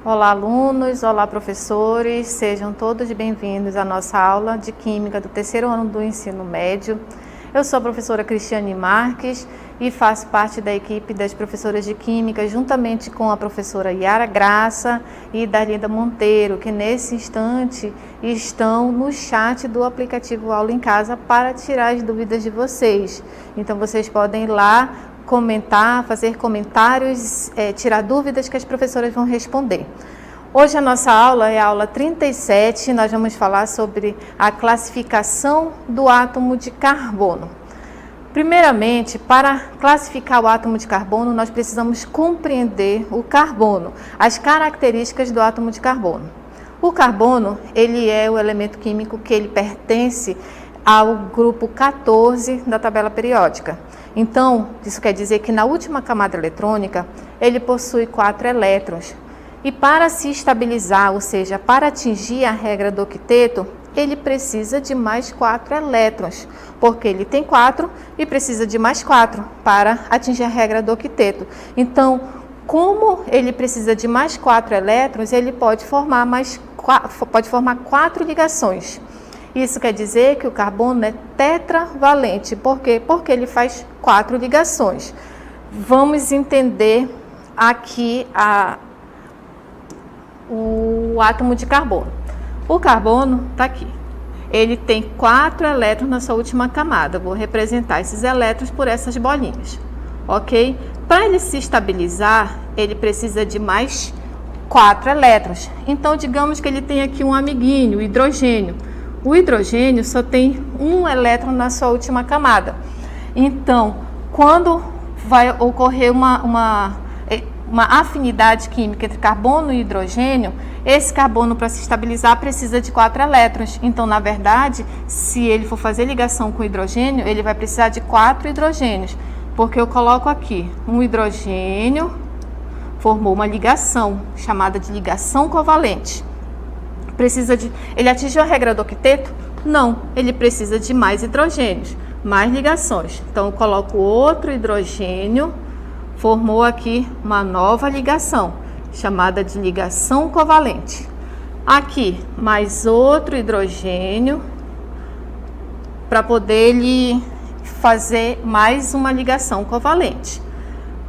Olá, alunos! Olá, professores! Sejam todos bem-vindos à nossa aula de Química do terceiro ano do ensino médio. Eu sou a professora Cristiane Marques e faço parte da equipe das professoras de Química, juntamente com a professora Yara Graça e Darlinda Monteiro, que nesse instante estão no chat do aplicativo Aula em Casa para tirar as dúvidas de vocês. Então, vocês podem ir lá comentar, fazer comentários, tirar dúvidas que as professoras vão responder. Hoje a nossa aula é a aula 37, nós vamos falar sobre a classificação do átomo de carbono. Primeiramente, para classificar o átomo de carbono, nós precisamos compreender o carbono, as características do átomo de carbono. O carbono, ele é o elemento químico que ele pertence ao grupo 14 da tabela periódica. Então, isso quer dizer que na última camada eletrônica, ele possui 4 elétrons. E para se estabilizar, ou seja, para atingir a regra do octeto, ele precisa de mais 4 elétrons, porque ele tem 4 e precisa de mais 4 para atingir a regra do octeto. Então, como ele precisa de mais 4 elétrons, ele pode formar 4 ligações. Isso quer dizer que o carbono é tetravalente. Por quê? Porque ele faz 4 ligações. Vamos entender aqui o átomo de carbono. O carbono está aqui. Ele tem 4 elétrons na sua última camada. Vou representar esses elétrons por essas bolinhas. Ok? Para ele se estabilizar, ele precisa de mais 4 elétrons. Então, digamos que ele tem aqui um amiguinho, o hidrogênio. O hidrogênio só tem 1 elétron na sua última camada. Então, quando vai ocorrer uma afinidade química entre carbono e hidrogênio, esse carbono, para se estabilizar, precisa de 4 elétrons. Então, na verdade, se ele for fazer ligação com o hidrogênio, ele vai precisar de 4 hidrogênios. Porque eu coloco aqui um hidrogênio, formou uma ligação, chamada de ligação covalente. Ele atingiu a regra do octeto? Não, ele precisa de mais hidrogênios, mais ligações. Então, eu coloco outro hidrogênio, formou aqui uma nova ligação, chamada de ligação covalente. Aqui, mais outro hidrogênio, para poder ele fazer mais uma ligação covalente.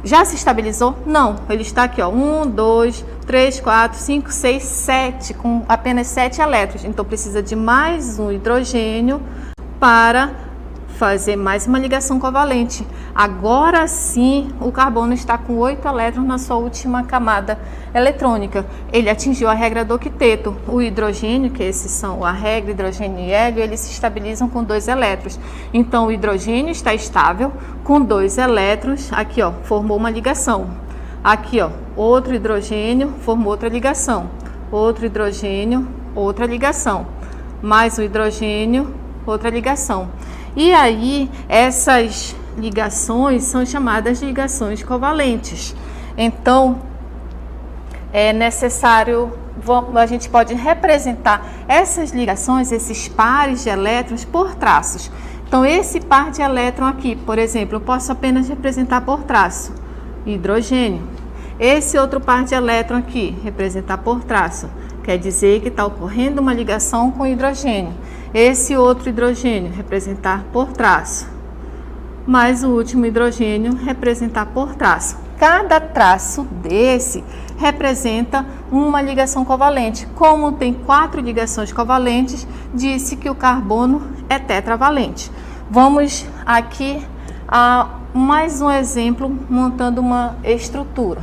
Já se estabilizou? Não, ele está aqui, ó, 1, 2, 3, 4, 5, 6, 7, com apenas 7 elétrons. Então, precisa de mais um hidrogênio para fazer mais uma ligação covalente. Agora sim, o carbono está com 8 elétrons na sua última camada eletrônica. Ele atingiu a regra do octeto. O hidrogênio, que esses são a regra, hidrogênio e hélio, eles se estabilizam com 2 elétrons. Então, o hidrogênio está estável com 2 elétrons. Aqui, ó, formou uma ligação. Aqui, ó, outro hidrogênio formou outra ligação. Outro hidrogênio, outra ligação. Mais um hidrogênio, outra ligação. E aí, essas ligações são chamadas de ligações covalentes. Então, é necessário, a gente pode representar essas ligações, esses pares de elétrons, por traços. Então, esse par de elétron aqui, por exemplo, eu posso apenas representar por traço hidrogênio. Esse outro par de elétron aqui, representar por traço, quer dizer que está ocorrendo uma ligação com hidrogênio. Esse outro hidrogênio, representar por traço. Mais o último hidrogênio, representar por traço. Cada traço desse representa uma ligação covalente. Como tem 4 ligações covalentes, disse que o carbono é tetravalente. Vamos aqui a mais um exemplo, montando uma estrutura.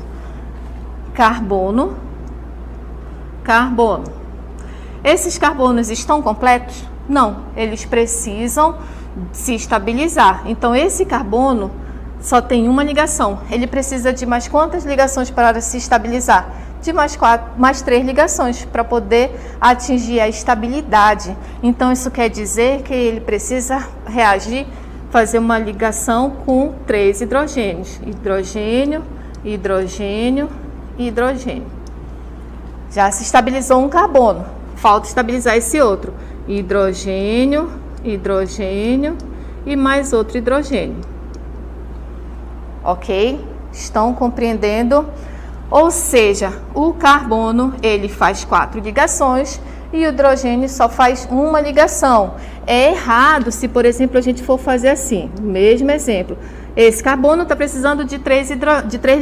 Carbono, carbono. Esses carbonos estão completos? Não, eles precisam se estabilizar. Então, esse carbono só tem uma ligação. Ele precisa de mais quantas ligações para se estabilizar? De mais 3 ligações para poder atingir a estabilidade. Então, isso quer dizer que ele precisa reagir, fazer uma ligação com 3 hidrogênios. Hidrogênio, hidrogênio e hidrogênio. Já se estabilizou um carbono, falta estabilizar esse outro. hidrogênio, hidrogênio e mais outro hidrogênio. Ok? Estão compreendendo? Ou seja, o carbono, ele faz 4 ligações e o hidrogênio só faz uma ligação. É errado se, por exemplo, a gente for fazer assim, mesmo exemplo. Esse carbono está precisando de 3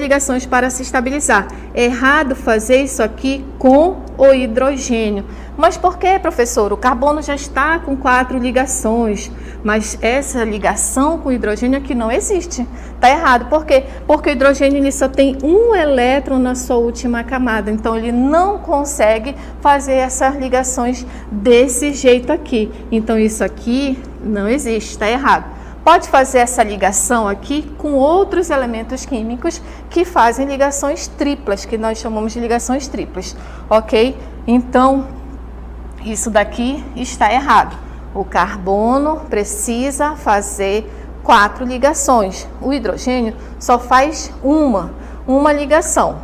ligações para se estabilizar. É errado fazer isso aqui com o hidrogênio. Mas por que, professor? O carbono já está com 4 ligações, mas essa ligação com o hidrogênio aqui não existe. Está errado. Por quê? Porque o hidrogênio ele só tem um elétron na sua última camada, então ele não consegue fazer essas ligações desse jeito aqui. Então isso aqui não existe, está errado. Pode fazer essa ligação aqui com outros elementos químicos que fazem ligações triplas, que nós chamamos de ligações triplas, ok? Então, isso daqui está errado. O carbono precisa fazer 4 ligações. O hidrogênio só faz uma ligação,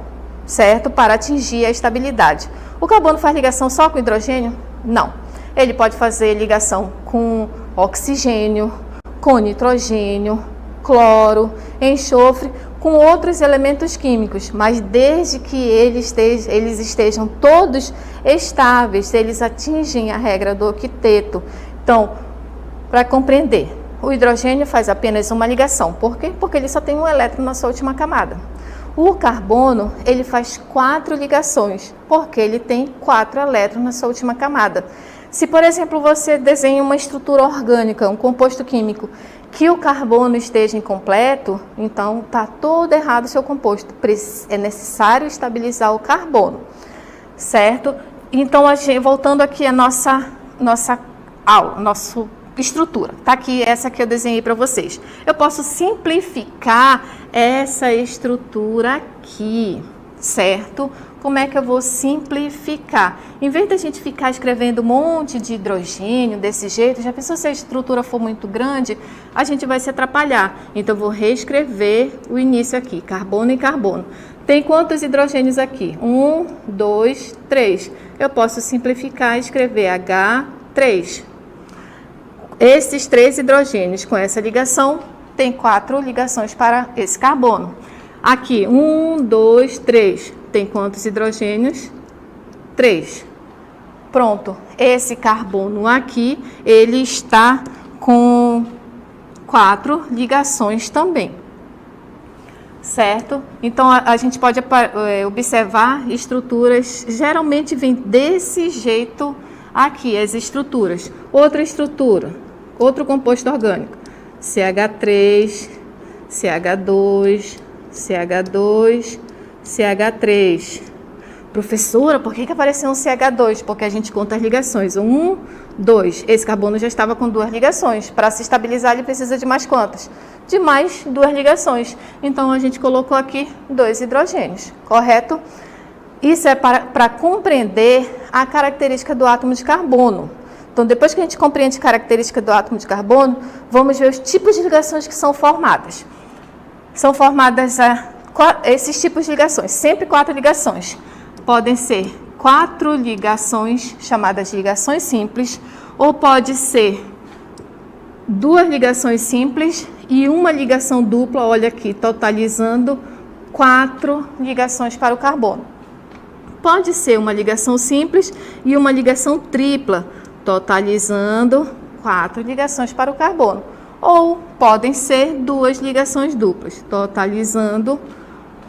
certo? Para atingir a estabilidade. O carbono faz ligação só com hidrogênio? Não. Ele pode fazer ligação com oxigênio, com nitrogênio, cloro, enxofre, com outros elementos químicos, mas desde que eles estejam todos estáveis, eles atingem a regra do octeto. Então, para compreender, o hidrogênio faz apenas uma ligação. Por quê? Porque ele só tem um elétron na sua última camada. O carbono, ele faz 4 ligações, porque ele tem 4 elétrons na sua última camada. Se, por exemplo, você desenha uma estrutura orgânica, um composto químico, que o carbono esteja incompleto, então está todo errado o seu composto. É necessário estabilizar o carbono, certo? Então, voltando aqui a nossa aula, nossa estrutura. Tá aqui essa que eu desenhei para vocês. Eu posso simplificar essa estrutura aqui, certo? Como é que eu vou simplificar? Em vez da gente ficar escrevendo um monte de hidrogênio desse jeito, já pensou se a estrutura for muito grande, a gente vai se atrapalhar. Então, eu vou reescrever o início aqui, carbono e carbono. Tem quantos hidrogênios aqui? 1, 2, 3. Eu posso simplificar e escrever H3. Esses 3 hidrogênios com essa ligação, tem 4 ligações para esse carbono. Aqui, 1, 2, 3. Tem quantos hidrogênios? 3. Pronto. Esse carbono aqui, ele está com 4 ligações também. Certo? Então, a gente pode observar estruturas, geralmente vem desse jeito aqui, as estruturas. Outra estrutura, outro composto orgânico. CH3, CH2, CH2, CH3. Professora, por que apareceu um CH2? Porque a gente conta as ligações. 1, 2. Esse carbono já estava com 2 ligações. Para se estabilizar, ele precisa de mais quantas? De mais 2 ligações. Então, a gente colocou aqui 2 hidrogênios, correto? Isso é para compreender a característica do átomo de carbono. Então, depois que a gente compreende a característica do átomo de carbono, vamos ver os tipos de ligações que são formadas. São formadas esses tipos de ligações, sempre 4 ligações. Podem ser 4 ligações, chamadas de ligações simples, ou pode ser 2 ligações simples e uma ligação dupla, olha aqui, totalizando 4 ligações para o carbono. Pode ser uma ligação simples e uma ligação tripla, totalizando 4 ligações para o carbono. Ou podem ser 2 ligações duplas, totalizando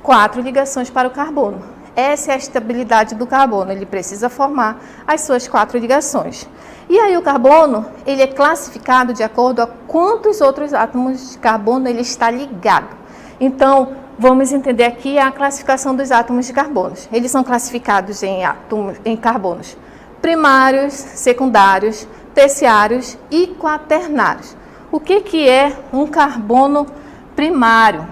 4 ligações para o carbono. Essa é a estabilidade do carbono, ele precisa formar as suas 4 ligações. E aí o carbono, ele é classificado de acordo a quantos outros átomos de carbono ele está ligado. Então, vamos entender aqui a classificação dos átomos de carbono. Eles são classificados em carbonos primários, secundários, terciários e quaternários. O que é um carbono primário?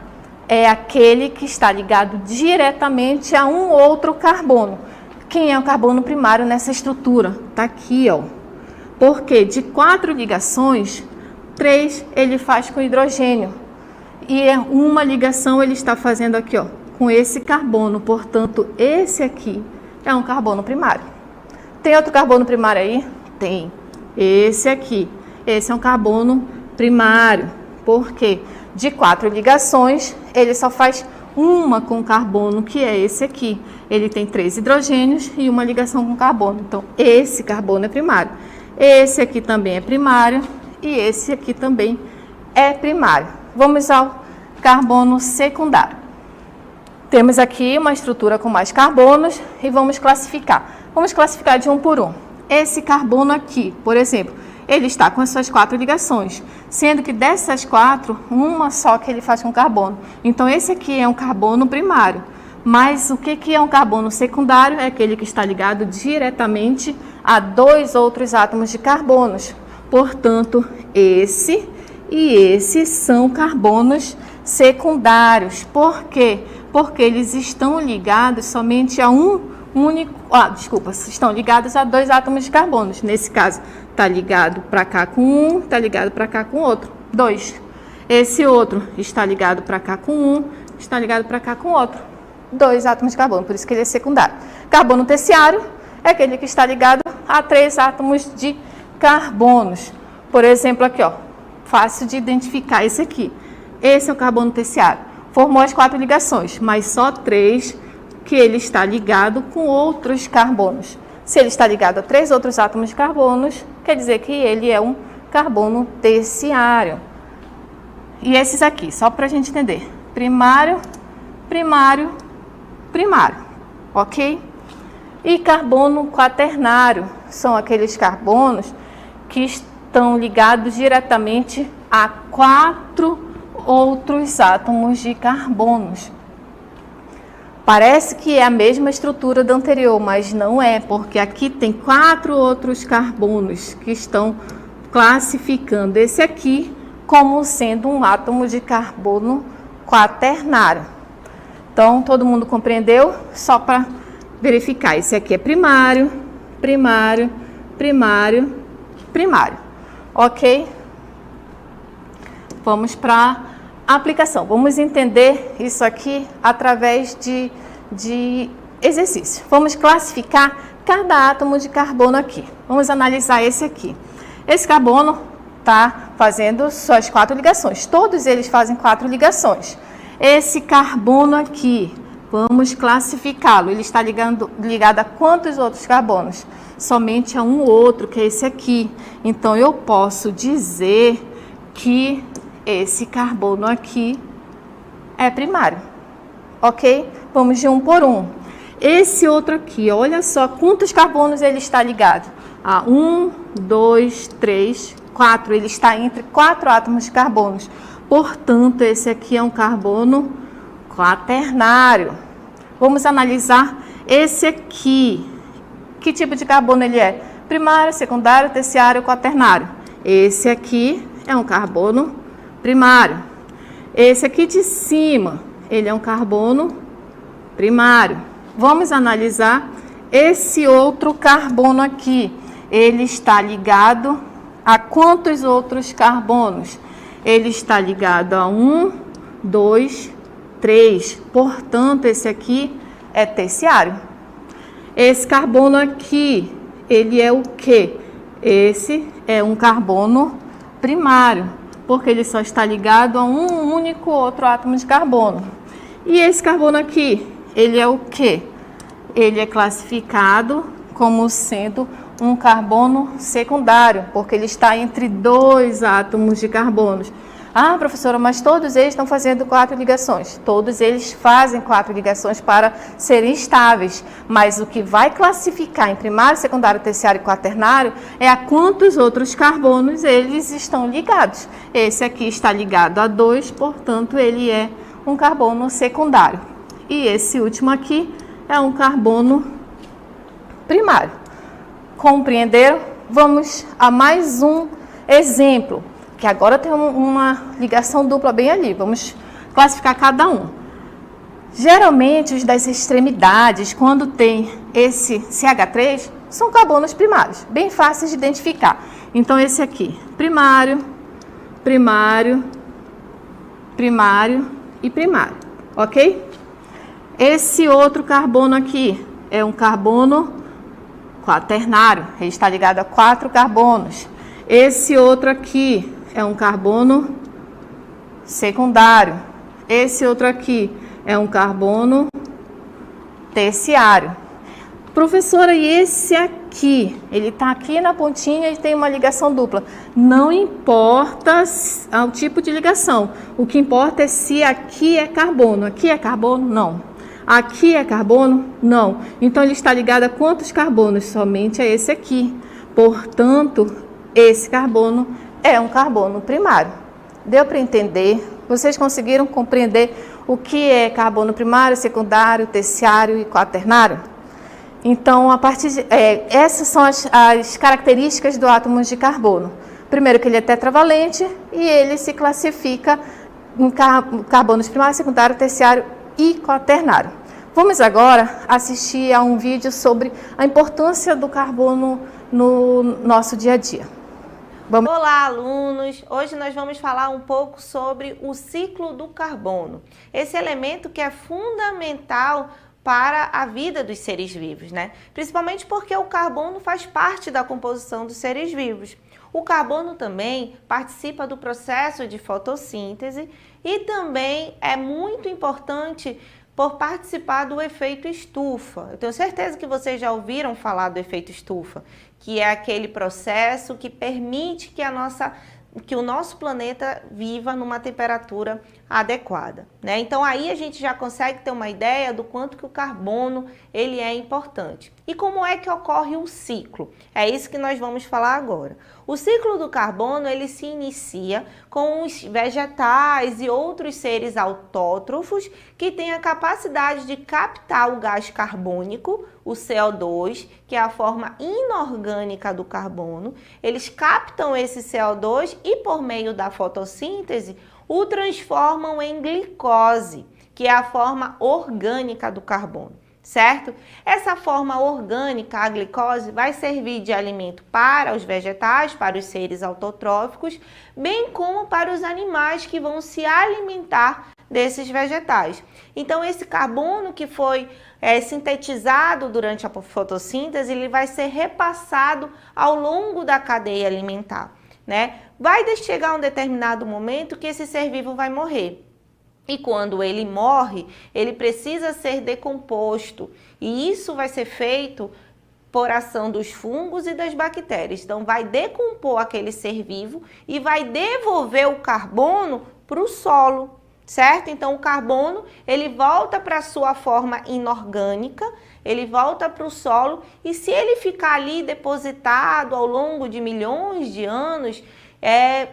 É aquele que está ligado diretamente a um outro carbono. Quem é o carbono primário nessa estrutura? Está aqui, ó. Porque de 4 ligações, 3 ele faz com hidrogênio. E uma ligação ele está fazendo aqui, ó, com esse carbono. Portanto, esse aqui é um carbono primário. Tem outro carbono primário aí? Tem. esse aqui. Esse é um carbono primário, porque de 4 ligações, ele só faz uma com carbono, que é esse aqui. Ele tem 3 hidrogênios e uma ligação com carbono. Então, esse carbono é primário. Esse aqui também é primário e esse aqui também é primário. Vamos ao carbono secundário. Temos aqui uma estrutura com mais carbonos e vamos classificar. Vamos classificar de um por um. Esse carbono aqui, por exemplo, ele está com as suas 4 ligações, sendo que dessas 4, uma só que ele faz com carbono. Então, esse aqui é um carbono primário. Mas o que é um carbono secundário? É aquele que está ligado diretamente a 2 outros átomos de carbonos. Portanto, esse e esse são carbonos secundários. Por quê? Porque eles estão ligados somente a estão ligados a 2 átomos de carbono. Nesse caso, está ligado para cá com um, está ligado para cá com outro, 2. Esse outro está ligado para cá com um, está ligado para cá com outro, 2 átomos de carbono, por isso que ele é secundário. Carbono terciário é aquele que está ligado a 3 átomos de carbonos. Por exemplo, aqui, ó, fácil de identificar esse aqui. Esse é o carbono terciário. Formou as 4 ligações, mas só 3 que ele está ligado com outros carbonos. Se ele está ligado a 3 outros átomos de carbonos, quer dizer que ele é um carbono terciário. E esses aqui, só para a gente entender. Primário, primário, primário. Ok? E carbono quaternário são aqueles carbonos que estão ligados diretamente a 4 outros átomos de carbonos. Parece que é a mesma estrutura do anterior, mas não é, porque aqui tem 4 outros carbonos que estão classificando esse aqui como sendo um átomo de carbono quaternário. Então, todo mundo compreendeu? Só para verificar, esse aqui é primário, primário, primário, primário. Ok? Vamos para a aplicação. Vamos entender isso aqui através de exercício. Vamos classificar cada átomo de carbono aqui. Vamos analisar esse aqui. Esse carbono está fazendo suas 4 ligações. Todos eles fazem 4 ligações. Esse carbono aqui, vamos classificá-lo. Ele está ligado a quantos outros carbonos? Somente a um outro, que é esse aqui. Então, eu posso dizer que esse carbono aqui é primário. Ok? Vamos de um por um. Esse outro aqui, olha só quantos carbonos ele está ligado. 1, 2, 3, 4. Ele está entre 4 átomos de carbonos. Portanto, esse aqui é um carbono quaternário. Vamos analisar esse aqui. Que tipo de carbono ele é? Primário, secundário, terciário, quaternário. Esse aqui é um carbono primário. Esse aqui de cima, ele é um carbono primário. Vamos analisar esse outro carbono aqui. Ele está ligado a quantos outros carbonos? Ele está ligado a 1, 2, 3. Portanto, esse aqui é terciário. Esse carbono aqui, ele é o quê? Esse é um carbono primário, porque ele só está ligado a um único outro átomo de carbono. E esse carbono aqui, ele é o quê? Ele é classificado como sendo um carbono secundário, porque ele está entre 2 átomos de carbonos. Ah, professora, mas todos eles estão fazendo 4 ligações. Todos eles fazem 4 ligações para serem estáveis. Mas o que vai classificar em primário, secundário, terciário e quaternário é a quantos outros carbonos eles estão ligados. Esse aqui está ligado a 2, portanto, ele é um carbono secundário. E esse último aqui é um carbono primário. Compreenderam? Vamos a mais um exemplo, que agora tem uma ligação dupla bem ali. Vamos classificar cada um. Geralmente, os das extremidades, quando tem esse CH3, são carbonos primários, bem fáceis de identificar. Então, esse aqui, primário, primário, primário e primário, ok? Esse outro carbono aqui é um carbono quaternário, ele está ligado a 4 carbonos. Esse outro aqui é um carbono secundário. Esse outro aqui é um carbono terciário. Professora, e esse aqui? Ele está aqui na pontinha e tem uma ligação dupla. Não importa o tipo de ligação. O que importa é se aqui é carbono. Aqui é carbono? Não. Aqui é carbono? Não. Então, ele está ligado a quantos carbonos? Somente a esse aqui. Portanto, esse carbono é um carbono primário. Deu para entender? Vocês conseguiram compreender o que é carbono primário, secundário, terciário e quaternário? Então, essas são as características do átomo de carbono. Primeiro, que ele é tetravalente e ele se classifica em carbonos primário, secundário, terciário e quaternário. Vamos agora assistir a um vídeo sobre a importância do carbono no nosso dia a dia. Olá, alunos! Hoje nós vamos falar um pouco sobre o ciclo do carbono. Esse elemento que é fundamental para a vida dos seres vivos, né? Principalmente porque o carbono faz parte da composição dos seres vivos. O carbono também participa do processo de fotossíntese e também é muito importante por participar do efeito estufa. Eu tenho certeza que vocês já ouviram falar do efeito estufa, que é aquele processo que permite que o nosso planeta viva numa temperatura adequada, né? Então aí a gente já consegue ter uma ideia do quanto que o carbono ele é importante. E como é que ocorre o ciclo? É isso que nós vamos falar agora. O ciclo do carbono ele se inicia com os vegetais e outros seres autótrofos que têm a capacidade de captar o gás carbônico, o CO2, que é a forma inorgânica do carbono. Eles captam esse CO2 e por meio da fotossíntese o transformam em glicose, que é a forma orgânica do carbono, certo? Essa forma orgânica, a glicose, vai servir de alimento para os vegetais, para os seres autotróficos, bem como para os animais que vão se alimentar desses vegetais. Então, esse carbono que foi sintetizado durante a fotossíntese, ele vai ser repassado ao longo da cadeia alimentar, né? Vai chegar um determinado momento que esse ser vivo vai morrer. E quando ele morre, ele precisa ser decomposto. E isso vai ser feito por ação dos fungos e das bactérias. Então, vai decompor aquele ser vivo e vai devolver o carbono para o solo, certo? Então, o carbono, ele volta para a sua forma inorgânica, ele volta para o solo e se ele ficar ali depositado ao longo de milhões de anos,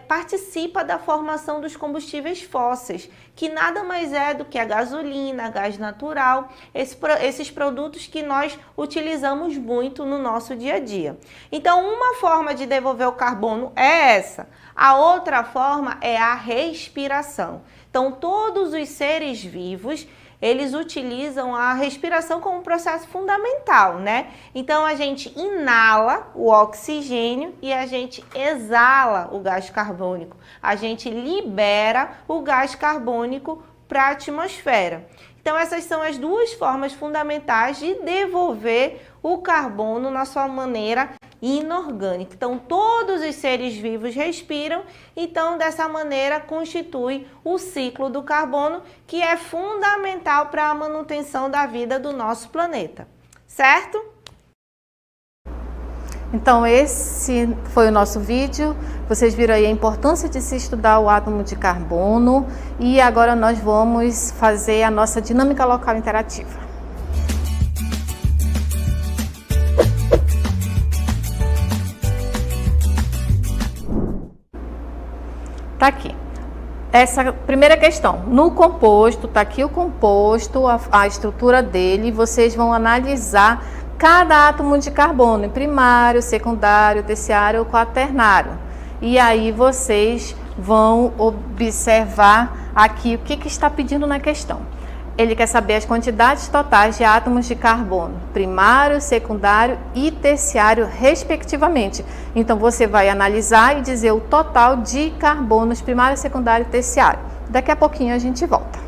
participa da formação dos combustíveis fósseis, que nada mais é do que a gasolina, gás natural, esses produtos que nós utilizamos muito no nosso dia a dia. Então, uma forma de devolver o carbono é essa. A outra forma é a respiração. Então, todos os seres vivos, eles utilizam a respiração como um processo fundamental, né? Então, a gente inala o oxigênio e a gente exala o gás carbônico. A gente libera o gás carbônico para a atmosfera. Então, essas são as duas formas fundamentais de devolver o carbono na sua maneira inorgânica. Então, todos os seres vivos respiram, então, dessa maneira, constitui o ciclo do carbono, que é fundamental para a manutenção da vida do nosso planeta, certo? Então, esse foi o nosso vídeo. Vocês viram aí a importância de se estudar o átomo de carbono e agora nós vamos fazer a nossa dinâmica local interativa. Tá aqui. Essa primeira questão. No composto, tá aqui o composto, a estrutura dele, vocês vão analisar cada átomo de carbono, primário, secundário, terciário ou quaternário. E aí vocês vão observar aqui o que está pedindo na questão. Ele quer saber as quantidades totais de átomos de carbono, primário, secundário e terciário, respectivamente. Então, você vai analisar e dizer o total de carbonos primário, secundário e terciário. Daqui a pouquinho a gente volta.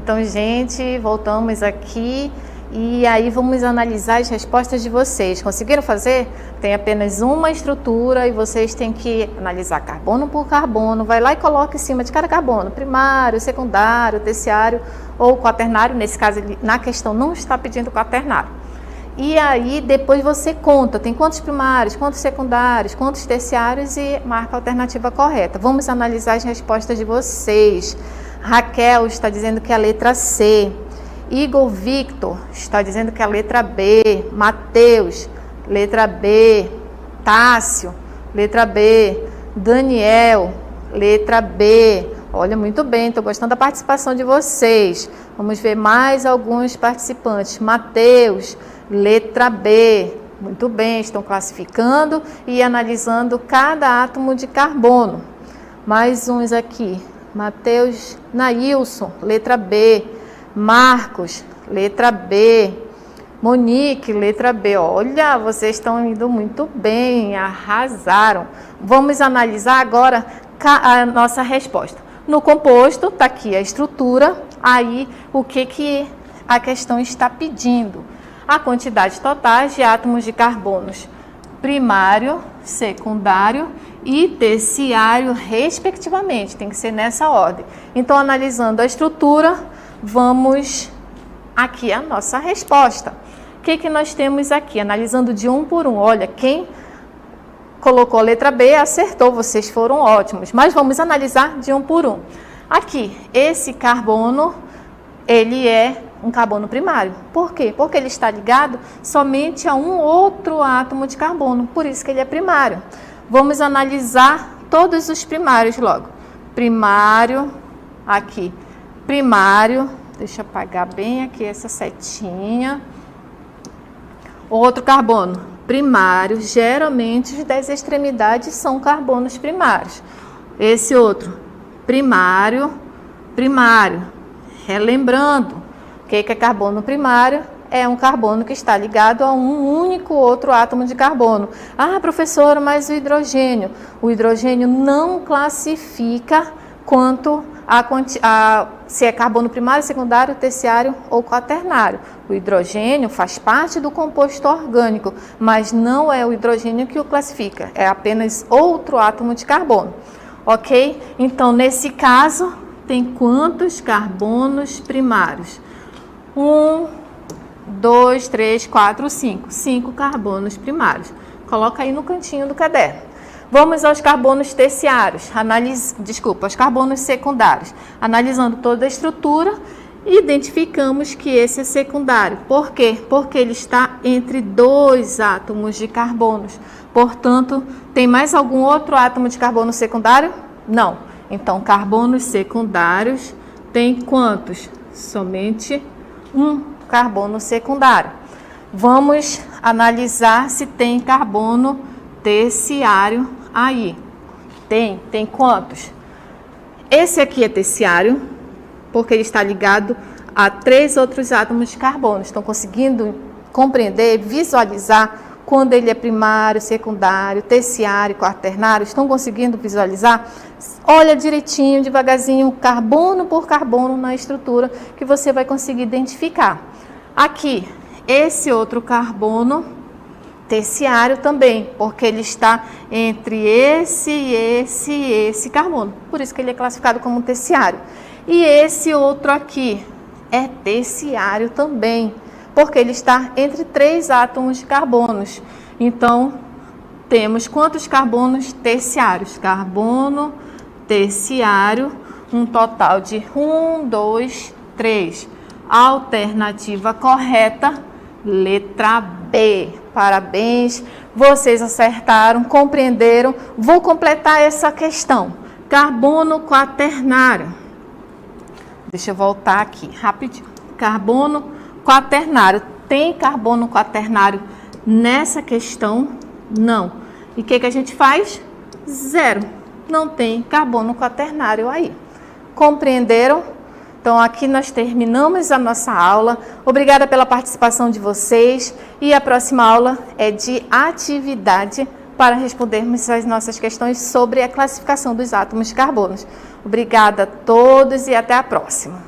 Então, gente, voltamos aqui e aí vamos analisar as respostas de vocês. Conseguiram fazer? Tem apenas uma estrutura e vocês têm que analisar carbono por carbono. Vai lá e coloca em cima de cada carbono, primário, secundário, terciário ou quaternário. Nesse caso, na questão não está pedindo quaternário. E aí depois você conta, tem quantos primários, quantos secundários, quantos terciários e marca a alternativa correta. Vamos analisar as respostas de vocês. Raquel está dizendo que é a letra C. Igor Victor está dizendo que é a letra B. Matheus, letra B. Tássio, letra B. Daniel, letra B. Olha, muito bem, estou gostando da participação de vocês. Vamos ver mais alguns participantes. Matheus, letra B. Muito bem, estão classificando e analisando cada átomo de carbono. Mais uns aqui. Matheus, Nailson, letra B. Marcos, letra B. Monique, letra B. Olha, vocês estão indo muito bem, arrasaram. Vamos analisar agora a nossa resposta. No composto, está aqui a estrutura, aí o que a questão está pedindo? A quantidade total de átomos de carbonos primário, secundário e terciário, respectivamente. Tem que ser nessa ordem. Então, analisando a estrutura, vamos aqui a nossa resposta. O que nós temos aqui? Analisando de um por um. Olha, quem colocou a letra B acertou, vocês foram ótimos. Mas vamos analisar de um por um. Aqui, esse carbono, ele é um carbono primário. Por quê? Porque ele está ligado somente a um outro átomo de carbono. Por isso que ele é primário. Vamos analisar todos os primários logo. Primário, aqui. Primário, deixa eu apagar bem aqui essa setinha. Outro carbono, primário, geralmente os das extremidades são carbonos primários. Esse outro, primário, primário. Relembrando, o que é carbono primário? É um carbono que está ligado a um único outro átomo de carbono. Ah, professora, mas o hidrogênio? O hidrogênio não classifica quanto se é carbono primário, secundário, terciário ou quaternário. O hidrogênio faz parte do composto orgânico, mas não é o hidrogênio que o classifica, é apenas outro átomo de carbono. Ok? Então, nesse caso, tem quantos carbonos primários? 1, 2, 3, 4, 5. 5 carbonos primários. Coloca aí no cantinho do caderno. Vamos aos carbonos terciários, aos carbonos secundários. Analisando toda a estrutura, identificamos que esse é secundário. Por quê? Porque ele está entre dois átomos de carbonos. Portanto, tem mais algum outro átomo de carbono secundário? Não. Então, carbonos secundários tem quantos? Somente um carbono secundário. Vamos analisar se tem carbono terciário aí. Tem quantos? Esse aqui é terciário, porque ele está ligado a 3 outros átomos de carbono. Estão conseguindo compreender, visualizar quando ele é primário, secundário, terciário, quaternário? Estão conseguindo visualizar? Olha direitinho, devagarzinho, carbono por carbono na estrutura, que você vai conseguir identificar. Aqui, esse outro carbono terciário também, porque ele está entre esse e esse carbono. Por isso que ele é classificado como terciário. E esse outro aqui é terciário também, porque ele está entre 3 átomos de carbonos. Então, temos quantos carbonos terciários? Carbono terciário, um total de 1, 2, 3. Alternativa correta, letra B. Parabéns, vocês acertaram, compreenderam. Vou completar essa questão. Carbono quaternário. Deixa eu voltar aqui rapidinho. Carbono quaternário. Tem carbono quaternário nessa questão? Não. E o que a gente faz? 0. Não tem carbono quaternário aí. Compreenderam? Então, aqui nós terminamos a nossa aula. Obrigada pela participação de vocês. E a próxima aula é de atividade para respondermos as nossas questões sobre a classificação dos átomos de carbono. Obrigada a todos e até a próxima.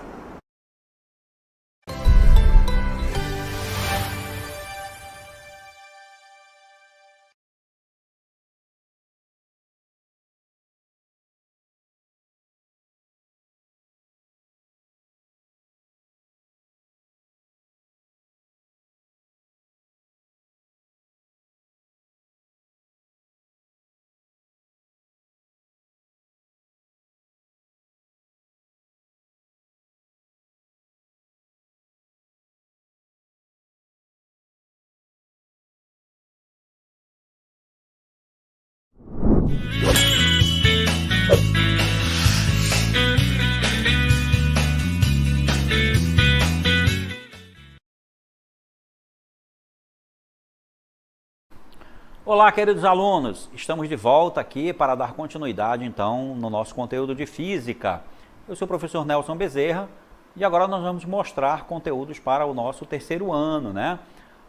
Olá, queridos alunos, estamos de volta aqui para dar continuidade então no nosso conteúdo de Física. Eu sou o professor Nelson Bezerra e agora nós vamos mostrar conteúdos para o nosso terceiro ano, né?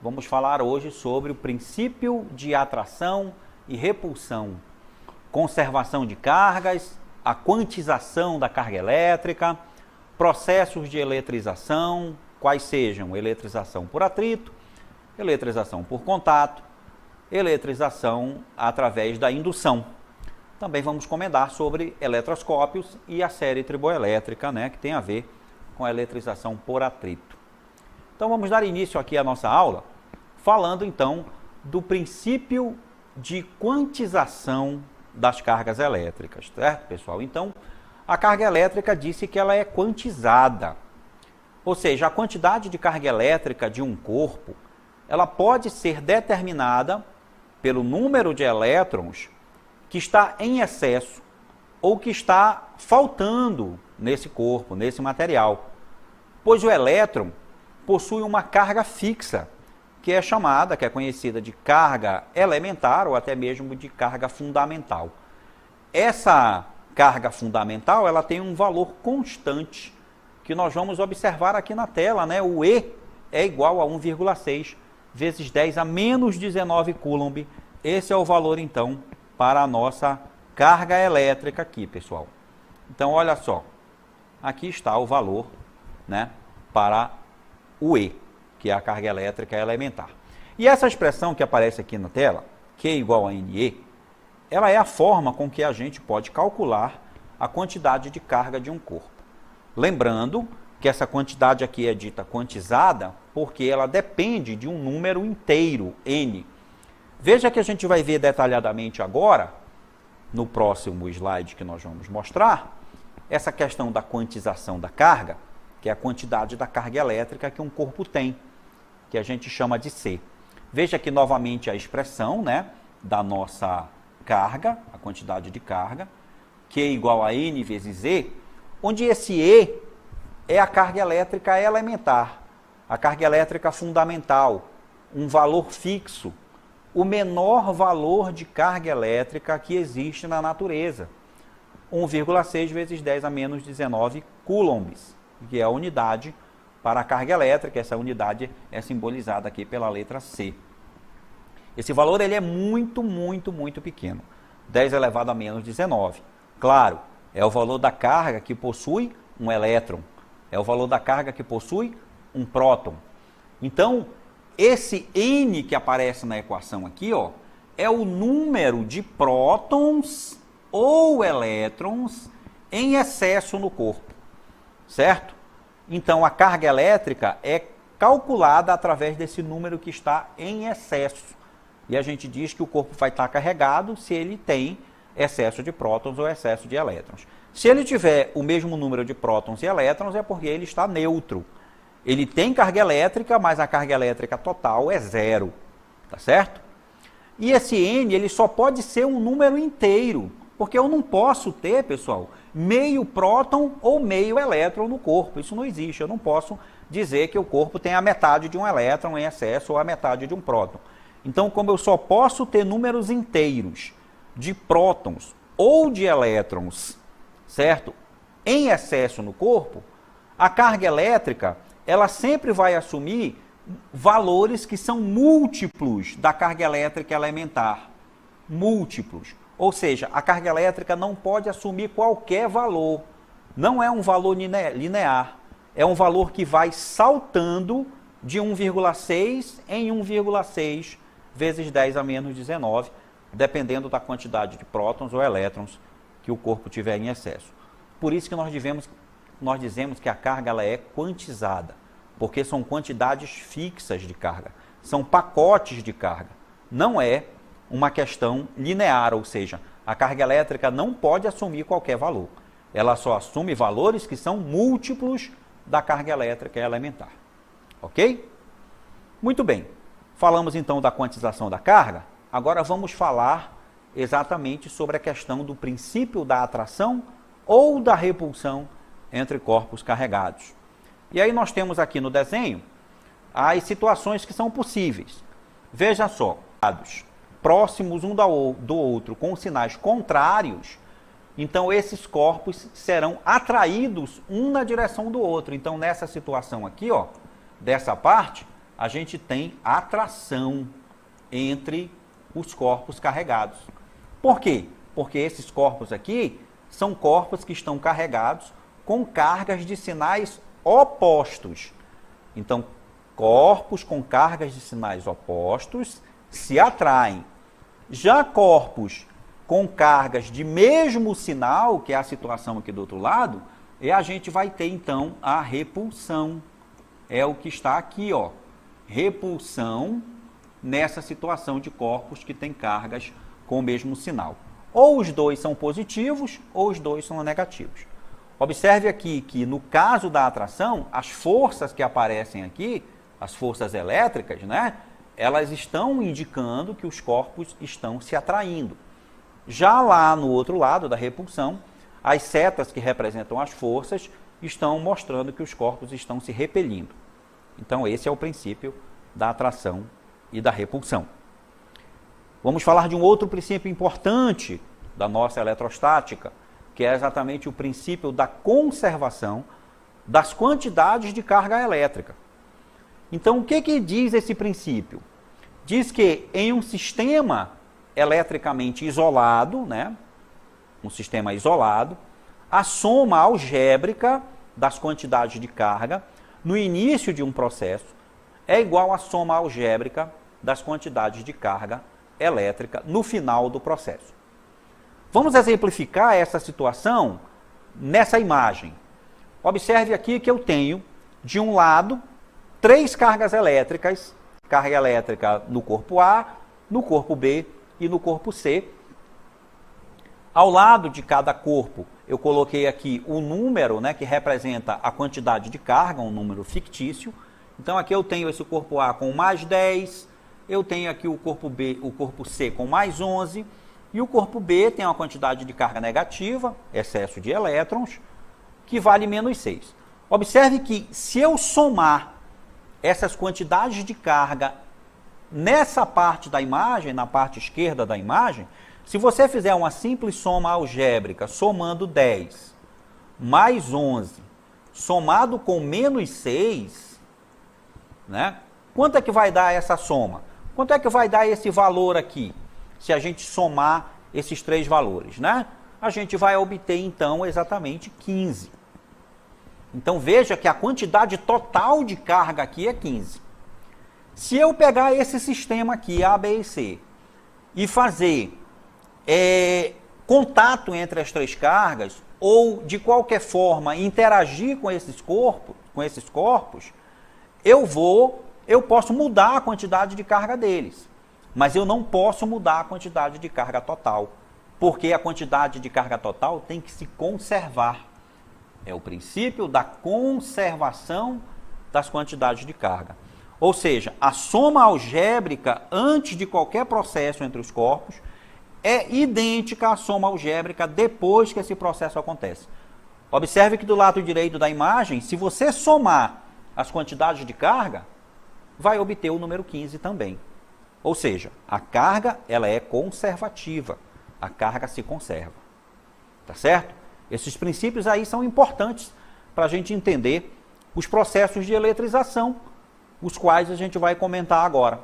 Vamos falar hoje sobre o princípio de atração e repulsão, conservação de cargas, a quantização da carga elétrica, processos de eletrização, quais sejam eletrização por atrito, eletrização por contato, eletrização através da indução. Também vamos comentar sobre eletroscópios e a série triboelétrica, né, que tem a ver com a eletrização por atrito. Então vamos dar início aqui à nossa aula, falando então do princípio de quantização das cargas elétricas, certo, pessoal? Então, a carga elétrica disse que ela é quantizada, ou seja, a quantidade de carga elétrica de um corpo, ela pode ser determinada pelo número de elétrons que está em excesso ou que está faltando nesse corpo, nesse material. Pois o elétron possui uma carga fixa, que é conhecida de carga elementar ou até mesmo de carga fundamental. Essa carga fundamental, ela tem um valor constante, que nós vamos observar aqui na tela, né? O E é igual a 1,6 vezes 10 a menos 19 coulomb. Esse é o valor, então, para a nossa carga elétrica aqui, pessoal. Então, olha só. Aqui está o valor, né, para o E, que é a carga elétrica elementar. E essa expressão que aparece aqui na tela, Q igual a NE, ela é a forma com que a gente pode calcular a quantidade de carga de um corpo. Lembrando que essa quantidade aqui é dita quantizada porque ela depende de um número inteiro, N. Veja que a gente vai ver detalhadamente agora, no próximo slide que nós vamos mostrar, essa questão da quantização da carga, que é a quantidade da carga elétrica que um corpo tem, que a gente chama de C. Veja aqui novamente a expressão, né, da nossa carga, a quantidade de carga, Q igual a N vezes E, onde esse E é a carga elétrica elementar, a carga elétrica fundamental, um valor fixo, o menor valor de carga elétrica que existe na natureza, 1,6 vezes 10 a menos 19 coulombs, que é a unidade para a carga elétrica. Essa unidade é simbolizada aqui pela letra C. Esse valor ele é muito pequeno, 10 elevado a menos 19. Claro, é o valor da carga que possui um elétron, é o valor da carga que possui um próton. Então, esse N que aparece na equação aqui, ó, é o número de prótons ou elétrons em excesso no corpo, certo? Então, a carga elétrica é calculada através desse número que está em excesso. E a gente diz que o corpo vai estar carregado se ele tem excesso de prótons ou excesso de elétrons. Se ele tiver o mesmo número de prótons e elétrons, é porque ele está neutro. Ele tem carga elétrica, mas a carga elétrica total é zero, tá certo? E esse N, ele só pode ser um número inteiro, porque eu não posso ter, pessoal, meio próton ou meio elétron no corpo. Isso não existe. Eu não posso dizer que o corpo tem a metade de um elétron em excesso ou a metade de um próton. Então, como eu só posso ter números inteiros de prótons ou de elétrons, certo, em excesso no corpo, a carga elétrica, ela sempre vai assumir valores que são múltiplos da carga elétrica elementar. Múltiplos. Ou seja, a carga elétrica não pode assumir qualquer valor. Não é um valor linear. É um valor que vai saltando de 1,6 em 1,6 vezes 10 a menos 19, dependendo da quantidade de prótons ou elétrons que o corpo tiver em excesso. Por isso que nós dizemos que a carga ela é quantizada, porque são quantidades fixas de carga, são pacotes de carga. Não é uma questão linear, ou seja, a carga elétrica não pode assumir qualquer valor. Ela só assume valores que são múltiplos da carga elétrica elementar. Ok? Muito bem. Falamos então da quantização da carga. Agora vamos falar exatamente sobre a questão do princípio da atração ou da repulsão entre corpos carregados. E aí nós temos aqui no desenho as situações que são possíveis. Veja só, próximos um do outro com sinais contrários, então esses corpos serão atraídos um na direção do outro. Então nessa situação aqui, ó, dessa parte, a gente tem atração entre os corpos carregados. Por quê? Porque esses corpos aqui são corpos que estão carregados com cargas de sinais opostos. Então, corpos com cargas de sinais opostos se atraem. Já corpos com cargas de mesmo sinal, que é a situação aqui do outro lado, a gente vai ter então a repulsão. É o que está aqui, ó. Repulsão nessa situação de corpos que têm cargas com o mesmo sinal. Ou os dois são positivos, ou os dois são negativos. Observe aqui que no caso da atração, as forças que aparecem aqui, as forças elétricas, né, elas estão indicando que os corpos estão se atraindo. Já lá no outro lado da repulsão, as setas que representam as forças estão mostrando que os corpos estão se repelindo. Então esse é o princípio da atração e da repulsão. Vamos falar de um outro princípio importante da nossa eletrostática, que é exatamente o princípio da conservação das quantidades de carga elétrica. Então, o que diz esse princípio? Diz que em um sistema eletricamente isolado, né, um sistema isolado, a soma algébrica das quantidades de carga no início de um processo é igual à soma algébrica das quantidades de carga elétrica no final do processo. Vamos exemplificar essa situação nessa imagem. Observe aqui que eu tenho, de um lado, 3 cargas elétricas, carga elétrica no corpo A, no corpo B e no corpo C. Ao lado de cada corpo, eu coloquei aqui o número, né, que representa a quantidade de carga, um número fictício. Então aqui eu tenho esse corpo A com mais 10, eu tenho aqui o corpo B, o corpo C com mais 11, e o corpo B tem uma quantidade de carga negativa, excesso de elétrons, que vale menos 6. Observe que se eu somar essas quantidades de carga nessa parte da imagem, na parte esquerda da imagem, se você fizer uma simples soma algébrica, somando 10 mais 11, somado com menos 6, né? Quanto é que vai dar essa soma? Quanto é que vai dar esse valor aqui? Se a gente somar esses 3 valores, né? A gente vai obter, então, exatamente 15. Então, veja que a quantidade total de carga aqui é 15. Se eu pegar esse sistema aqui, A, B e C, e fazer contato entre as 3 cargas, ou, de qualquer forma, interagir com esses corpos, eu posso mudar a quantidade de carga deles. Mas eu não posso mudar a quantidade de carga total, porque a quantidade de carga total tem que se conservar. É o princípio da conservação das quantidades de carga. Ou seja, a soma algébrica antes de qualquer processo entre os corpos é idêntica à soma algébrica depois que esse processo acontece. Observe que do lado direito da imagem, se você somar as quantidades de carga, vai obter o número 15 também. Ou seja, a carga ela é conservativa, a carga se conserva. Tá certo? Esses princípios aí são importantes para a gente entender os processos de eletrização, os quais a gente vai comentar agora.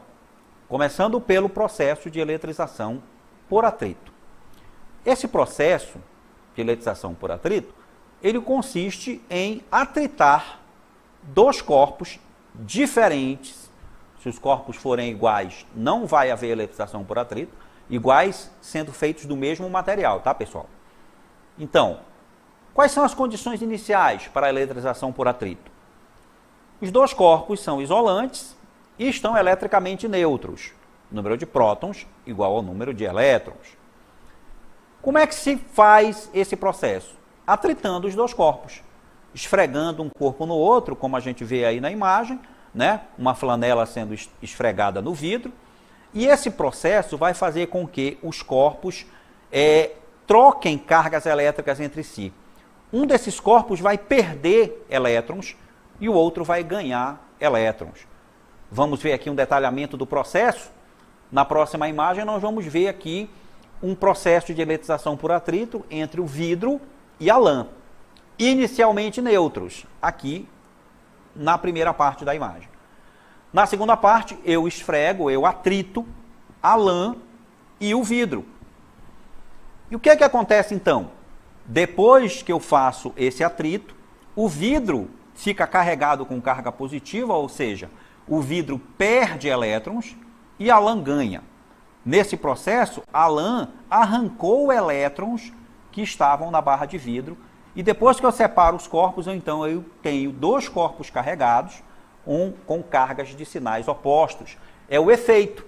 Começando pelo processo de eletrização por atrito. Esse processo de eletrização por atrito, ele consiste em atritar 2 corpos diferentes. Se os corpos forem iguais, não vai haver eletrização por atrito, iguais sendo feitos do mesmo material, tá, pessoal? Então, quais são as condições iniciais para a eletrização por atrito? Os 2 corpos são isolantes e estão eletricamente neutros. Número de prótons igual ao número de elétrons. Como é que se faz esse processo? Atritando os 2 corpos, esfregando um corpo no outro, como a gente vê aí na imagem, né? Uma flanela sendo esfregada no vidro. E esse processo vai fazer com que os corpos troquem cargas elétricas entre si. Um desses corpos vai perder elétrons e o outro vai ganhar elétrons. Vamos ver aqui um detalhamento do processo. Na próxima imagem nós vamos ver aqui um processo de eletrização por atrito entre o vidro e a lã. Inicialmente neutros, aqui na primeira parte da imagem. Na segunda parte, eu atrito a lã e o vidro. E o que é que acontece então? Depois que eu faço esse atrito, o vidro fica carregado com carga positiva, ou seja, o vidro perde elétrons e a lã ganha. Nesse processo, a lã arrancou elétrons que estavam na barra de vidro e depois que eu separo os corpos, então eu tenho dois corpos carregados, um com cargas de sinais opostos. É o efeito.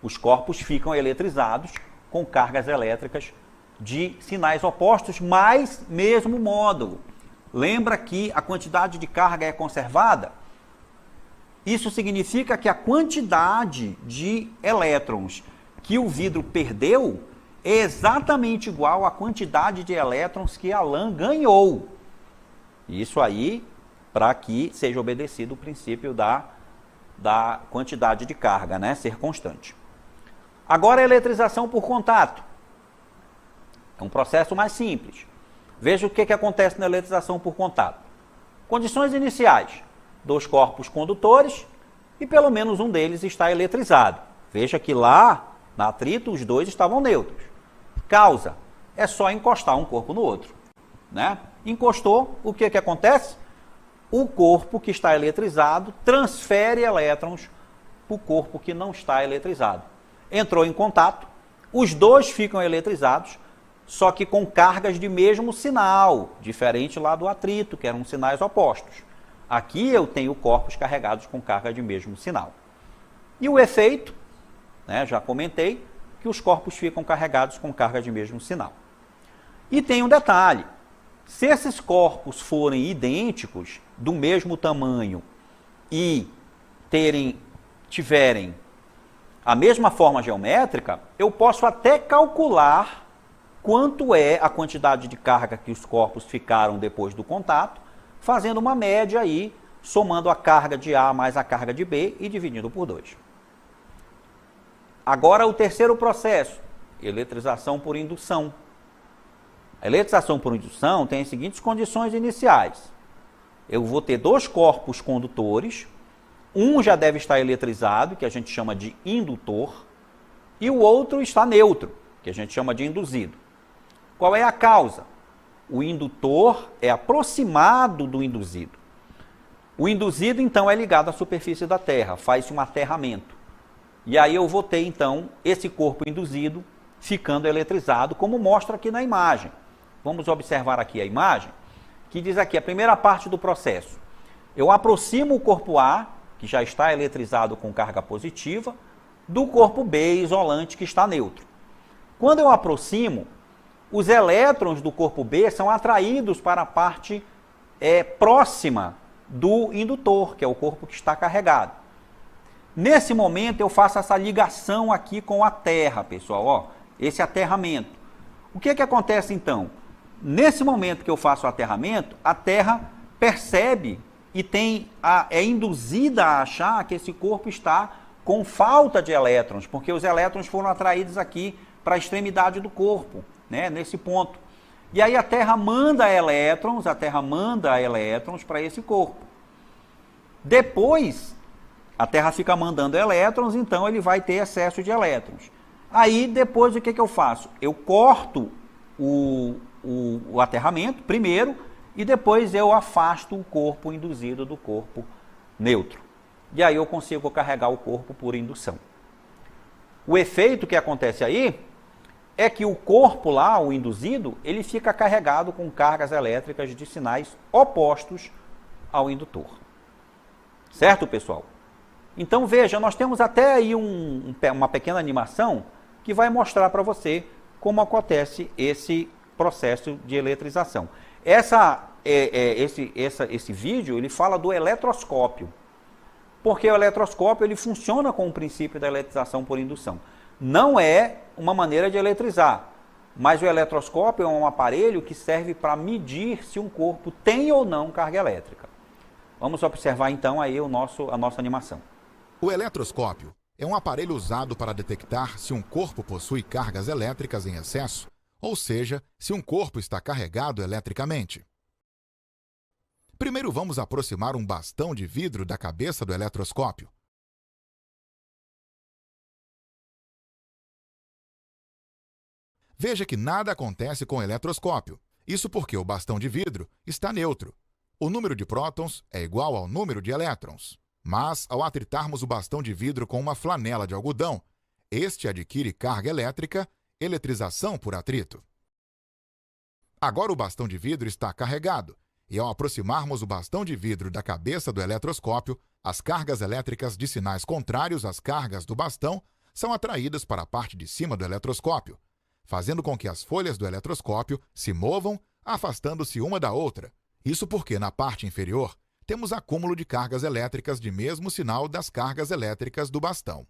Os corpos ficam eletrizados com cargas elétricas de sinais opostos, mas mesmo módulo. Lembra que a quantidade de carga é conservada? Isso significa que a quantidade de elétrons que o vidro perdeu é exatamente igual à quantidade de elétrons que a lã ganhou. Isso aí para que seja obedecido o princípio da quantidade de carga, né? Ser constante. Agora a eletrização por contato. É um processo mais simples. Veja o que acontece na eletrização por contato. Condições iniciais. Dois corpos condutores e pelo menos um deles está eletrizado. Veja que lá, na atrito, os dois estavam neutros. Causa. É só encostar um corpo no outro, né? Encostou, o que acontece? O corpo que está eletrizado transfere elétrons para o corpo que não está eletrizado. Entrou em contato, os dois ficam eletrizados, só que com cargas de mesmo sinal, diferente lá do atrito, que eram sinais opostos. Aqui eu tenho corpos carregados com carga de mesmo sinal. E o efeito, né, já comentei, que os corpos ficam carregados com carga de mesmo sinal. E tem um detalhe, se esses corpos forem idênticos, do mesmo tamanho e tiverem a mesma forma geométrica, eu posso até calcular quanto é a quantidade de carga que os corpos ficaram depois do contato, fazendo uma média aí, somando a carga de A mais a carga de B e dividindo por 2. Agora o terceiro processo, eletrização por indução. A eletrização por indução tem as seguintes condições iniciais. Eu vou ter dois corpos condutores, um já deve estar eletrizado, que a gente chama de indutor, e o outro está neutro, que a gente chama de induzido. Qual é a causa? O indutor é aproximado do induzido. O induzido, então, é ligado à superfície da Terra, faz-se um aterramento. E aí eu vou ter, então, esse corpo induzido ficando eletrizado, como mostra aqui na imagem. Vamos observar aqui a imagem, que diz aqui, a primeira parte do processo. Eu aproximo o corpo A, que já está eletrizado com carga positiva, do corpo B isolante, que está neutro. Quando eu aproximo, os elétrons do corpo B são atraídos para a parte próxima do indutor, que é o corpo que está carregado. Nesse momento eu faço essa ligação aqui com a Terra, pessoal, ó, esse aterramento. O que acontece então? Nesse momento que eu faço o aterramento, a Terra percebe e é induzida a achar que esse corpo está com falta de elétrons, porque os elétrons foram atraídos aqui para a extremidade do corpo, né, nesse ponto. E aí a Terra manda elétrons para esse corpo. Depois, a Terra fica mandando elétrons, então ele vai ter excesso de elétrons. Aí, depois, o que eu faço? Eu corto o aterramento, primeiro, e depois eu afasto o corpo induzido do corpo neutro. E aí eu consigo carregar o corpo por indução. O efeito que acontece aí é que o corpo lá, o induzido, ele fica carregado com cargas elétricas de sinais opostos ao indutor. Certo, pessoal? Então, veja, nós temos até aí uma pequena animação que vai mostrar para você como acontece esse processo de eletrização. Esse vídeo, ele fala do eletroscópio. porque o eletroscópio ele funciona com o princípio da eletrização por indução. Não é uma maneira de eletrizar, mas o eletroscópio é um aparelho que serve para medir se um corpo tem ou não carga elétrica. Vamos observar então aí a nossa animação. O eletroscópio é um aparelho usado para detectar se um corpo possui cargas elétricas em excesso, ou seja, se um corpo está carregado eletricamente. Primeiro vamos aproximar um bastão de vidro da cabeça do eletroscópio. Veja que nada acontece com o eletroscópio. Isso porque o bastão de vidro está neutro. O número de prótons é igual ao número de elétrons. Mas, ao atritarmos o bastão de vidro com uma flanela de algodão, este adquire carga elétrica, eletrização por atrito. Agora o bastão de vidro está carregado, e ao aproximarmos o bastão de vidro da cabeça do eletroscópio, as cargas elétricas de sinais contrários às cargas do bastão são atraídas para a parte de cima do eletroscópio, fazendo com que as folhas do eletroscópio se movam, afastando-se uma da outra. Isso porque, na parte inferior, temos acúmulo de cargas elétricas de mesmo sinal das cargas elétricas do bastão.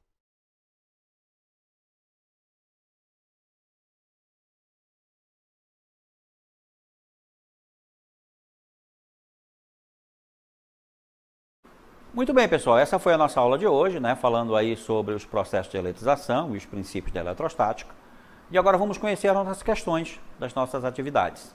Muito bem, pessoal, essa foi a nossa aula de hoje, né? Falando aí sobre os processos de eletrização e os princípios da eletrostática. E agora vamos conhecer as nossas questões das nossas atividades.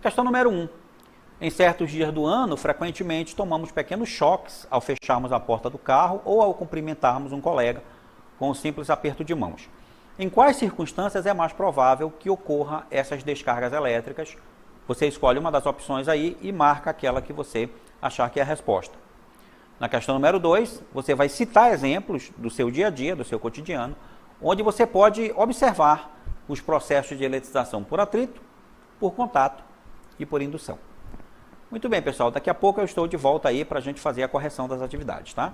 Questão número 1. Em certos dias do ano, frequentemente tomamos pequenos choques ao fecharmos a porta do carro ou ao cumprimentarmos um colega com um simples aperto de mãos. Em quais circunstâncias é mais provável que ocorra essas descargas elétricas? Você escolhe uma das opções aí e marca aquela que você achar que é a resposta. Na questão número 2, você vai citar exemplos do seu dia a dia, do seu cotidiano, onde você pode observar os processos de eletrização por atrito, por contato e por indução. Muito bem, pessoal, daqui a pouco eu estou de volta aí para a gente fazer a correção das atividades, tá?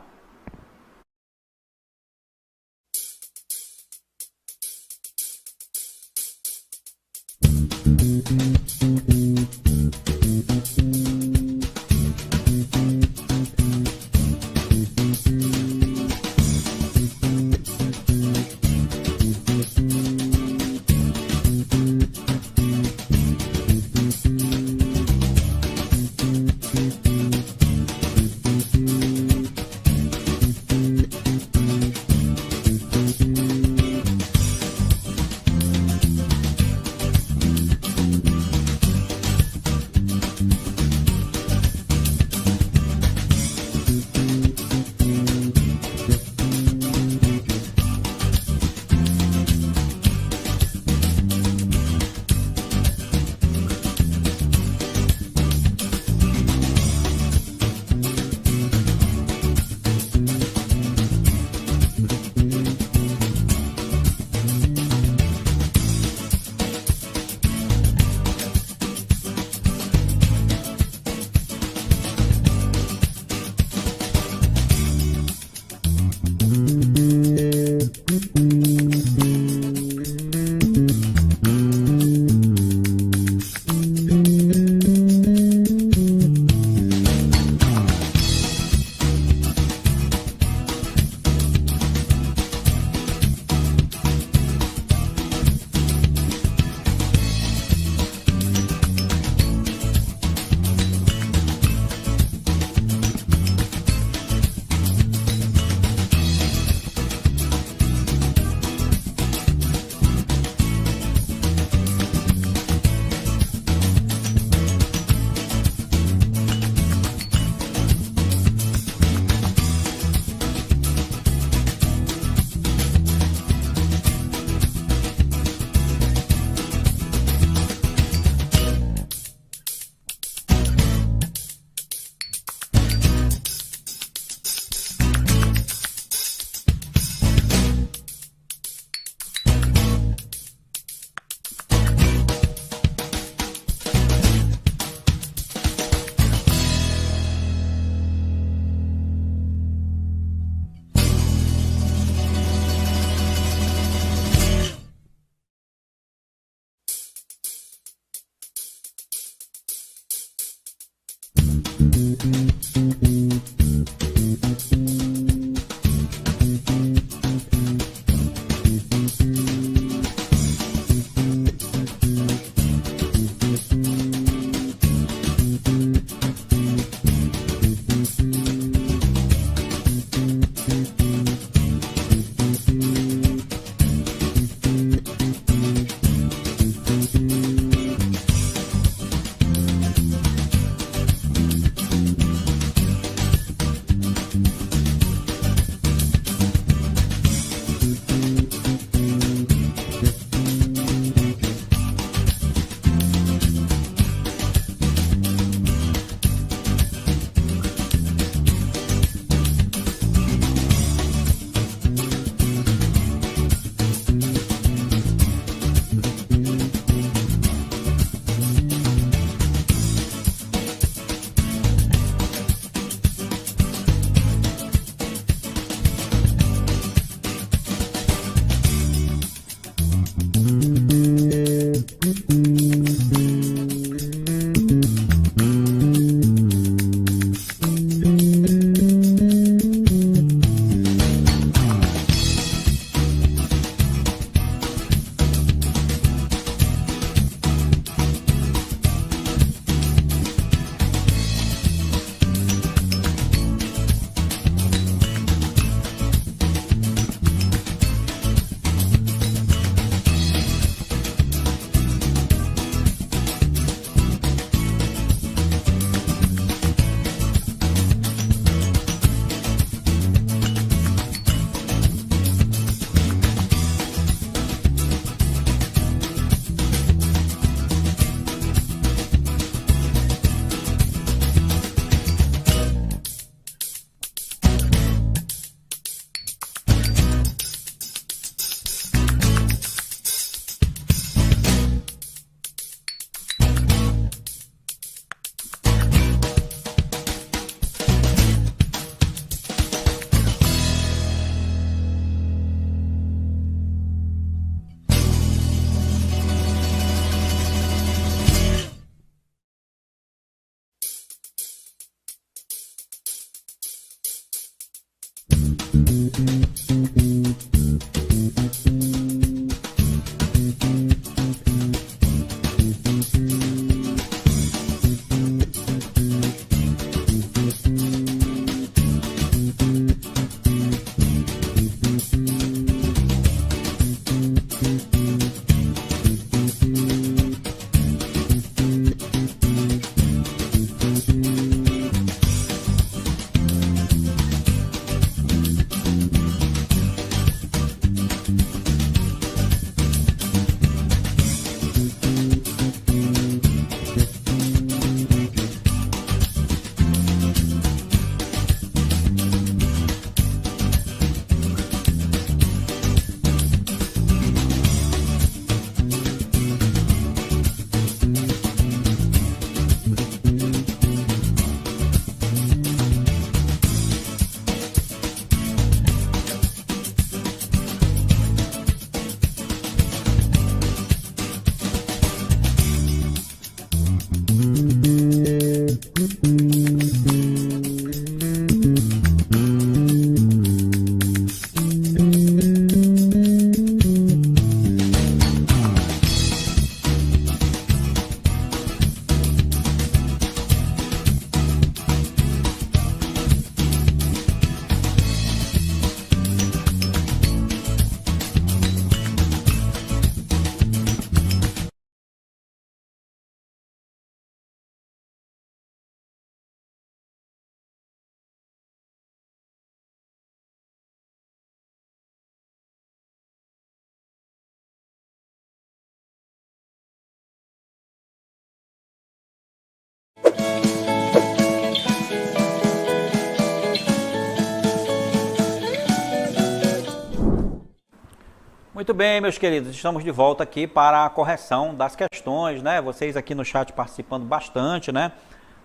Muito bem, meus queridos, estamos de volta aqui para a correção das questões, né? Vocês aqui no chat participando bastante, né?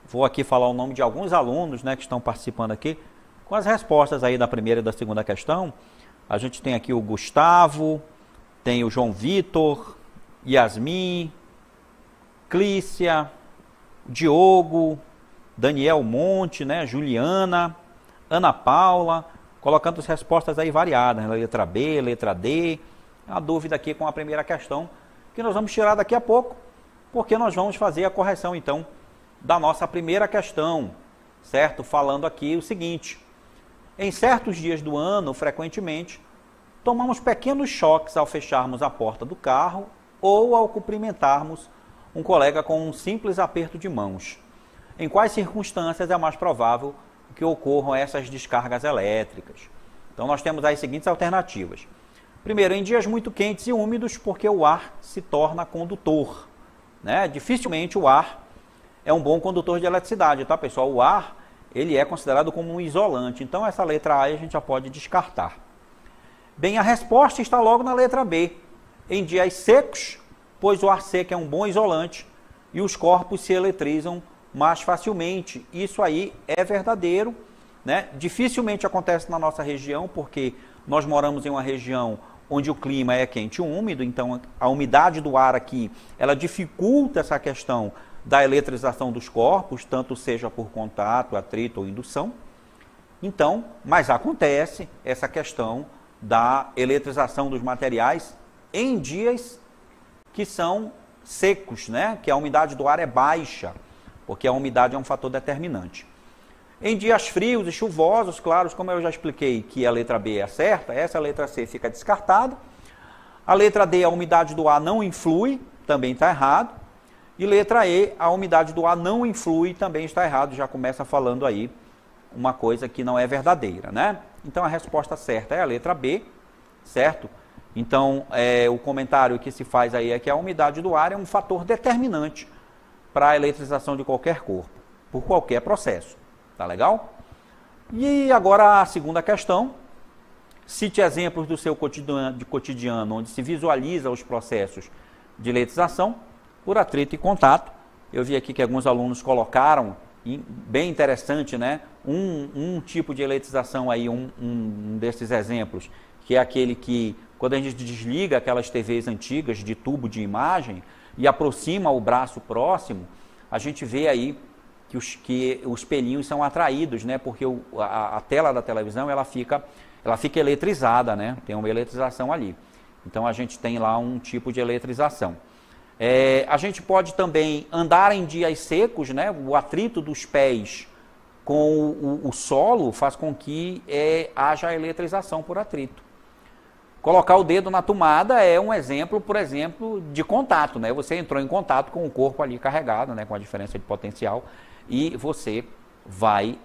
Vou aqui falar o nome de alguns alunos, né, que estão participando aqui com as respostas aí da primeira e da segunda questão. A gente tem aqui o Gustavo, tem o João Vitor, Yasmin, Clícia, Diogo, Daniel Monte, né, Juliana, Ana Paula, colocando as respostas aí variadas, né? Letra B, letra D. A dúvida aqui com a primeira questão, que nós vamos tirar daqui a pouco, porque nós vamos fazer a correção, então, da nossa primeira questão, certo? Falando aqui o seguinte: em certos dias do ano, frequentemente, tomamos pequenos choques ao fecharmos a porta do carro ou ao cumprimentarmos um colega com um simples aperto de mãos. Em quais circunstâncias é mais provável que ocorram essas descargas elétricas? Então, nós temos aí as seguintes alternativas. Primeiro, em dias muito quentes e úmidos, porque o ar se torna condutor, né? Dificilmente o ar é um bom condutor de eletricidade, tá, pessoal? O ar, ele é considerado como um isolante, então essa letra A a gente já pode descartar. Bem, a resposta está logo na letra B. Em dias secos, pois o ar seco é um bom isolante e os corpos se eletrizam mais facilmente. Isso aí é verdadeiro, né? Dificilmente acontece na nossa região, porque nós moramos em uma região onde o clima é quente e úmido, então a umidade do ar aqui, ela dificulta essa questão da eletrização dos corpos, tanto seja por contato, atrito ou indução. Então, mas acontece essa questão da eletrização dos materiais em dias que são secos, né? Que a umidade do ar é baixa, porque a umidade é um fator determinante. Em dias frios e chuvosos, claro, como eu já expliquei que a letra B é a certa, essa letra C fica descartada. A letra D, a umidade do ar não influi, também está errado. E letra E, a umidade do ar não influi, também está errado. Já começa falando aí uma coisa que não é verdadeira, né? Então a resposta certa é a letra B, certo? Então o comentário que se faz aí é que a umidade do ar é um fator determinante para a eletrização de qualquer corpo, por qualquer processo. Tá legal? E agora a segunda questão. Cite exemplos do seu cotidiano onde se visualiza os processos de eletrização por atrito e contato. Eu vi aqui que alguns alunos colocaram, bem interessante, né? Um tipo de eletrização aí, um desses exemplos, que é aquele que, quando a gente desliga aquelas TVs antigas de tubo de imagem e aproxima o braço próximo, a gente vê aí que os espelhinhos são atraídos, né? Porque a tela da televisão ela fica eletrizada, né? Tem uma eletrização ali. Então a gente tem lá um tipo de eletrização. A gente pode também andar em dias secos, né? O atrito dos pés com o solo faz com que haja eletrização por atrito. Colocar o dedo na tomada é um exemplo, por exemplo, de contato, né? Você entrou em contato com o corpo ali carregado, né? Com a diferença de potencial, e você vai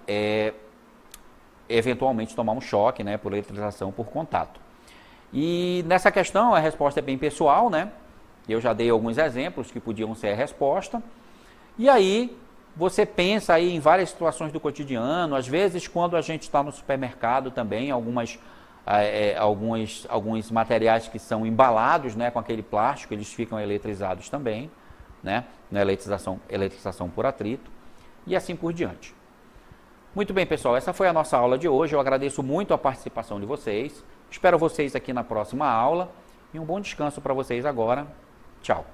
eventualmente tomar um choque, né? Por eletrização por contato. E nessa questão a resposta é bem pessoal, né? Eu já dei alguns exemplos que podiam ser a resposta. E aí você pensa aí em várias situações do cotidiano, às vezes quando a gente está no supermercado também, alguns materiais que são embalados, né, com aquele plástico, eles ficam eletrizados também, né, na eletrização por atrito, e assim por diante. Muito bem, pessoal, essa foi a nossa aula de hoje. Eu agradeço muito a participação de vocês. Espero vocês aqui na próxima aula e um bom descanso para vocês agora. Tchau.